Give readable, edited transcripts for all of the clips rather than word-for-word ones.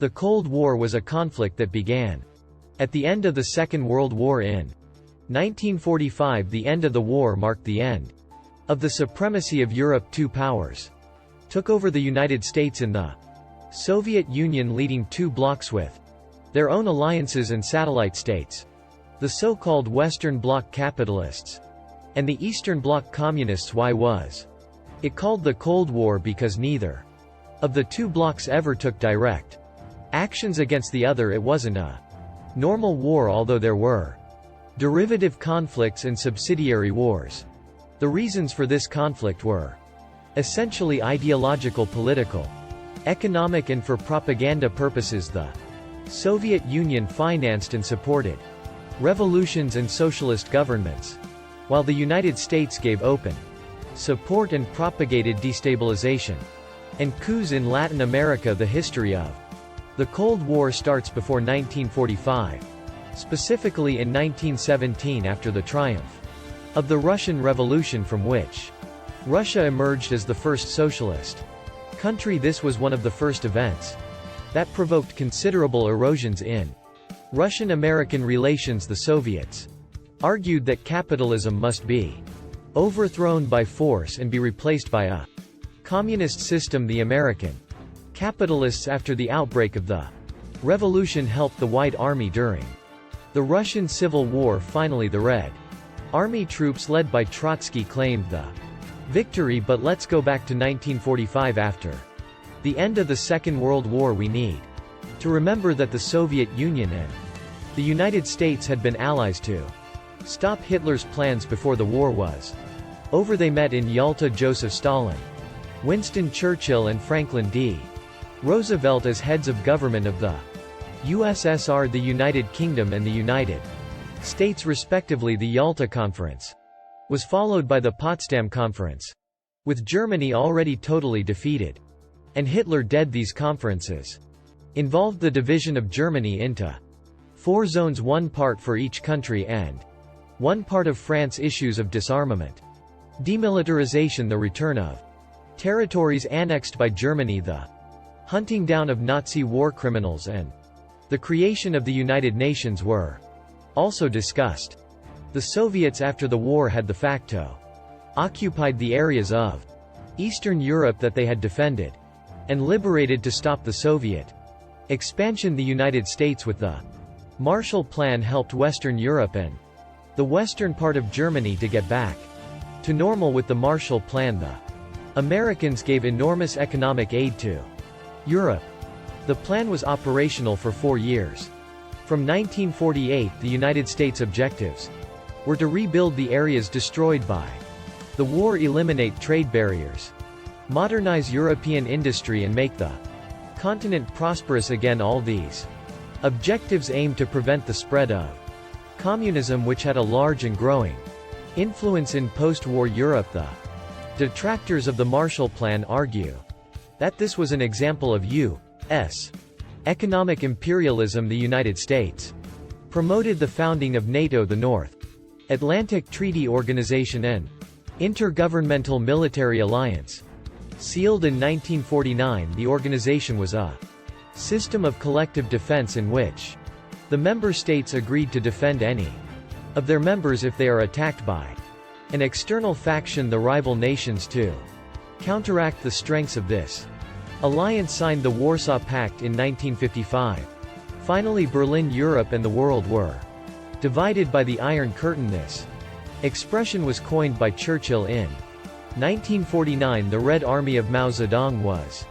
The Cold War was a conflict that began at the end of the Second World War in 1945. The end of the war marked the end of the supremacy of Europe. Two powers took over the United States and the Soviet Union, leading two blocs with their own alliances and satellite states. The so-called Western Bloc capitalists and the Eastern Bloc communists. Why was it called the Cold War? Because neither of the two blocs ever took direct actions against the other. It wasn't a normal war, although there were derivative conflicts and subsidiary wars. The reasons for this conflict were essentially ideological, political, economic, and for propaganda purposes. The Soviet Union financed and supported revolutions and socialist governments, while the United States gave open support and propagated destabilization and coups in Latin America. The history of the Cold War starts before 1945, specifically in 1917 after the triumph of the Russian Revolution, from which Russia emerged as the first socialist country. This was one of the first events that provoked considerable erosions in Russian-American relations. The Soviets argued that capitalism must be overthrown by force and be replaced by a communist system. The American capitalists, after the outbreak of the revolution, helped the White Army during the Russian Civil War. Finally, the Red Army troops led by Trotsky claimed the victory. But let's go back to 1945. After the end of the Second World War, we need to remember that the Soviet Union and the United States had been allies to stop Hitler's plans before the war was over. They met in Yalta. Joseph Stalin, Winston Churchill, and Franklin D. Roosevelt as heads of government of the USSR, the United Kingdom, and the United States respectively. The Yalta Conference was followed by the Potsdam Conference, with Germany already totally defeated and Hitler dead. These conferences involved the division of Germany into 4 zones, one part for each country and one part of France. Issues of disarmament, demilitarization, the return of territories annexed by Germany, the hunting down of Nazi war criminals, and the creation of the United Nations were also discussed. The Soviets after the war had de facto occupied the areas of Eastern Europe that they had defended and liberated to stop the Soviet expansion. The United States, with the Marshall Plan, helped Western Europe and the western part of Germany to get back to normal. With the Marshall Plan, the Americans gave enormous economic aid to Europe. The plan was operational for 4 years. From 1948, the United States objectives were to rebuild the areas destroyed by the war, eliminate trade barriers, modernize European industry, and make the continent prosperous again. All these objectives aimed to prevent the spread of communism, which had a large and growing influence in post-war Europe. The detractors of the Marshall Plan argue that this was an example of U.S. economic imperialism. The United States promoted the founding of NATO, the North Atlantic Treaty Organization, and Intergovernmental Military Alliance. Sealed in 1949, the organization was a system of collective defense in which the member states agreed to defend any of their members if they are attacked by an external faction. The rival nations, to counteract the strengths of this alliance, signed the Warsaw Pact in 1955. Finally, Berlin, Europe, and the world were divided by the Iron Curtain. This expression was coined by Churchill in 1949. The Red Army of Mao Zedong was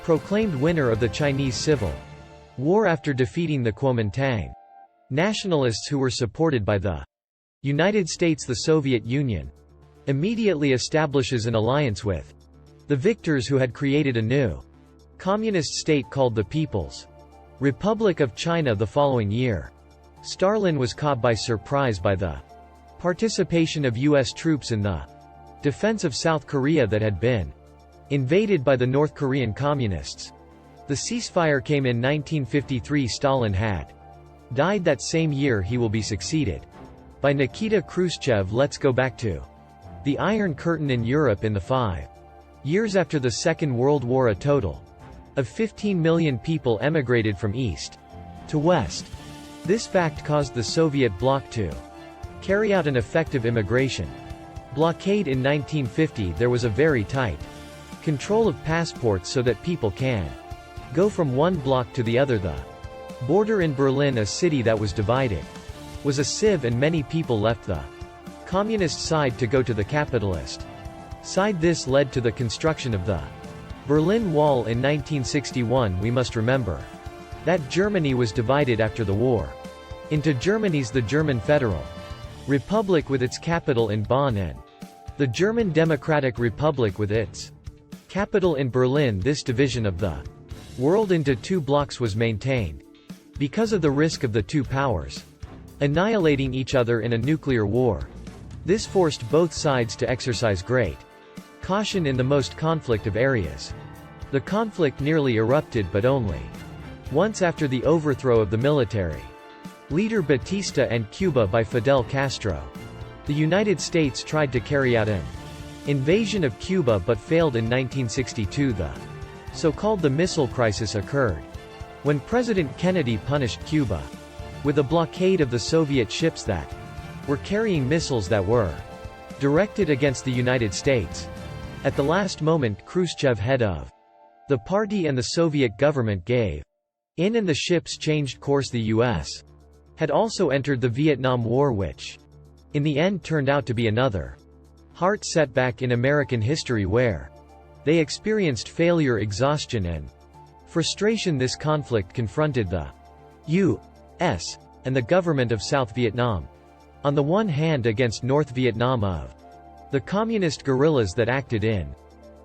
proclaimed winner of the Chinese Civil War after defeating the Kuomintang nationalists, who were supported by the United States. The Soviet Union immediately establishes an alliance with the victors, who had created a new communist state called the People's Republic of China. The following year, Stalin was caught by surprise by the participation of U.S. troops in the defense of South Korea that had been invaded by the North Korean communists. The ceasefire came in 1953. Stalin had died that same year. He will be succeeded by Nikita Khrushchev. Let's go back to the Iron Curtain in Europe in the 5 years after the Second World War. A total of 15 million people emigrated from east to west. This fact caused the Soviet bloc to carry out an effective immigration blockade. In 1950 there was a very tight control of passports so that people can go from one bloc to the other. The border in Berlin, a city that was divided, was a sieve, and many people left the communist side to go to the capitalist side. This led to the construction of the Berlin Wall in 1961. We must remember that Germany was divided after the war into Germany's the German Federal Republic with its capital in Bonn and the German Democratic Republic with its capital in Berlin. This division of the world into two blocks was maintained because of the risk of the two powers annihilating each other in a nuclear war. This forced both sides to exercise great caution in the most conflict of areas. The conflict nearly erupted, but only once after the overthrow of the military leader Batista and Cuba by Fidel Castro. The United States tried to carry out an invasion of Cuba but failed in 1962. The so-called the missile crisis occurred when President Kennedy punished Cuba with a blockade of the Soviet ships that were carrying missiles that were directed against the United States. At the last moment, Khrushchev, head of the party, and the Soviet government gave in, and the ships changed course. The U.S. had also entered the Vietnam War, which in the end turned out to be another hard setback in American history, where they experienced failure, exhaustion, and frustration. This conflict confronted the U.S. and the government of South Vietnam on the one hand against North Vietnam of the communist guerrillas that acted in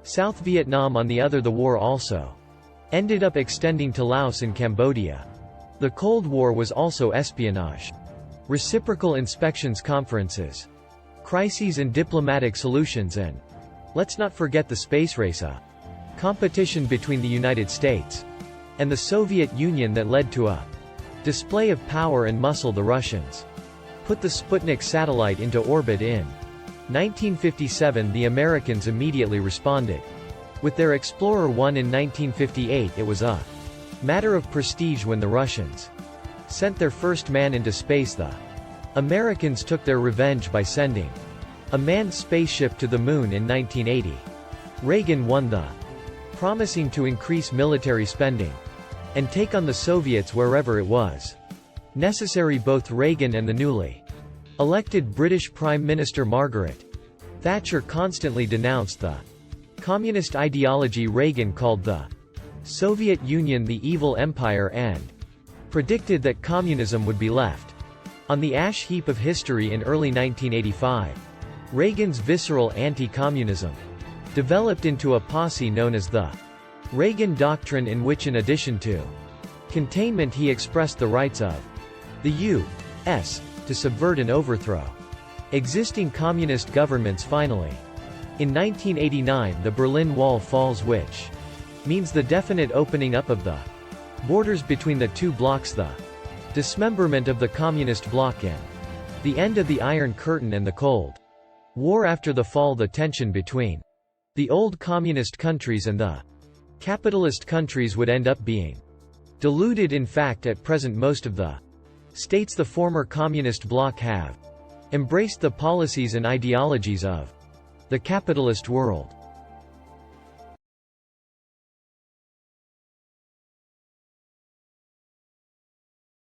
South Vietnam on the other. The war also ended up extending to Laos and Cambodia. The Cold War was also espionage, reciprocal inspections, conferences, crises and diplomatic solutions, and let's not forget the space race, a competition between the United States and the Soviet Union that led to a display of power and muscle. The Russians put the Sputnik satellite into orbit in 1957. The Americans immediately responded with their Explorer 1 in 1958. It was a matter of prestige when the Russians sent their first man into space. The Americans took their revenge by sending a manned spaceship to the moon in 1980. Reagan won the promising to increase military spending and take on the Soviets wherever it was necessary. Both Reagan and the newly elected British Prime Minister Margaret Thatcher constantly denounced the communist ideology. Reagan called the Soviet Union the evil empire and predicted that communism would be left on the ash heap of history. In early 1985, Reagan's visceral anti-communism developed into a posse known as the Reagan Doctrine, in which, in addition to containment, he expressed the rights of the U.S. to subvert and overthrow existing communist governments. Finally, in 1989, the Berlin Wall falls, which means the definite opening up of the borders between the two blocs, the dismemberment of the Communist bloc, and the end of the Iron Curtain and the Cold War. After the fall, the tension between the old communist countries and the capitalist countries would end up being diluted. In fact, at present most of the states the former communist bloc have embraced the policies and ideologies of the capitalist world.